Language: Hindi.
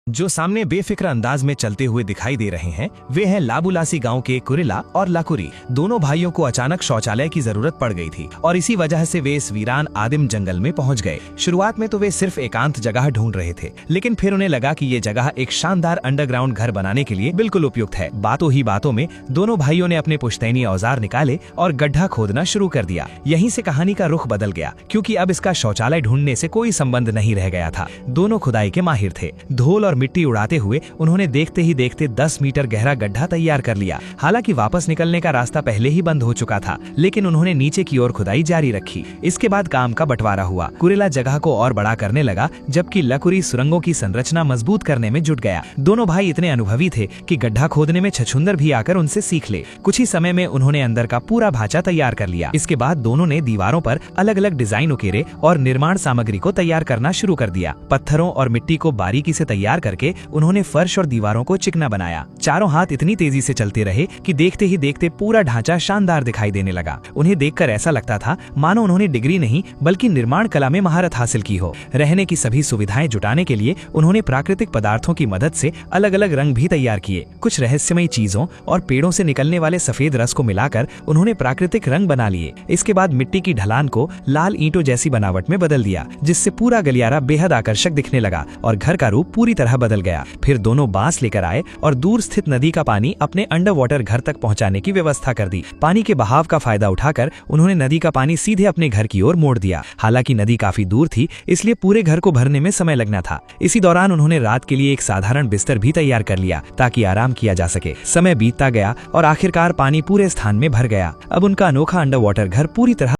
जो सामने बेफिक्र अंदाज में चलते हुए दिखाई दे रहे हैं वे हैं लाबुलासी गांव के कुरिला और लाकुरी। दोनों भाइयों को अचानक शौचालय की जरूरत पड़ गई थी और इसी वजह से वे इस वीरान आदिम जंगल में पहुंच गए। शुरुआत में तो वे सिर्फ एकांत जगह ढूंढ रहे थे, लेकिन फिर उन्हें लगा कि ये जगह एक शानदार अंडरग्राउंड घर बनाने के लिए बिल्कुल उपयुक्त है। बातों ही बातों में दोनों भाइयों ने अपने पुश्तैनी औजार निकाले और गड्ढा खोदना शुरू कर दिया। यहीं से कहानी का रुख बदल गया, क्योंकि अब इसका शौचालय ढूंढने से कोई संबंध नहीं रह गया था। दोनों खुदाई के माहिर थे। धूल और मिट्टी उड़ाते हुए उन्होंने देखते ही देखते 10 मीटर गहरा गड्ढा तैयार कर लिया। हालांकि वापस निकलने का रास्ता पहले ही बंद हो चुका था, लेकिन उन्होंने नीचे की ओर खुदाई जारी रखी। इसके बाद काम का बंटवारा हुआ। कुरिला जगह को और बड़ा करने लगा, जबकि लकुरी सुरंगों की संरचना मजबूत करने में जुट गया। दोनों भाई इतने अनुभवी थे कि गड्ढा खोदने में छछूंदर भी आकर उनसे सीख ले। कुछ ही समय में उन्होंने अंदर का पूरा ढांचा तैयार कर लिया। इसके बाद दोनों ने दीवारों पर अलग अलग डिजाइन उकेरे और निर्माण सामग्री को तैयार करना शुरू कर दिया। पत्थरों और मिट्टी को बारीकी से तैयार करके उन्होंने फर्श और दीवारों को चिकना बनाया। चारों हाथ इतनी तेजी से चलते रहे कि देखते ही देखते पूरा ढांचा शानदार दिखाई देने लगा। उन्हें देखकर ऐसा लगता था मानो उन्होंने डिग्री नहीं बल्कि निर्माण कला में महारत हासिल की हो। रहने की सभी सुविधाएं जुटाने के लिए उन्होंने प्राकृतिक पदार्थों की मदद से अलग अलग रंग भी तैयार किए। कुछ रहस्यमयी चीजों और पेड़ों से निकलने वाले सफेद रस को मिलाकर उन्होंने प्राकृतिक रंग बना लिए। इसके बाद मिट्टी की ढलान को लाल ईंटों जैसी बनावट में बदल दिया, जिससे पूरा गलियारा बेहद आकर्षक दिखने लगा और घर का रूप पूरी तरह बदल गया। फिर दोनों बांस लेकर आए और दूर स्थित नदी का पानी अपने अंडर वाटर घर तक पहुंचाने की व्यवस्था कर दी। पानी के बहाव का फायदा उठाकर उन्होंने नदी का पानी सीधे अपने घर की ओर मोड़ दिया। हालांकि नदी काफी दूर थी, इसलिए पूरे घर को भरने में समय लगना था। इसी दौरान उन्होंने रात के लिए एक साधारण बिस्तर भी तैयार कर लिया ताकि आराम किया जा सके। समय बीतता गया और आखिरकार पानी पूरे स्थान में भर गया। अब उनका अनोखा अंडर वाटर घर पूरी तरह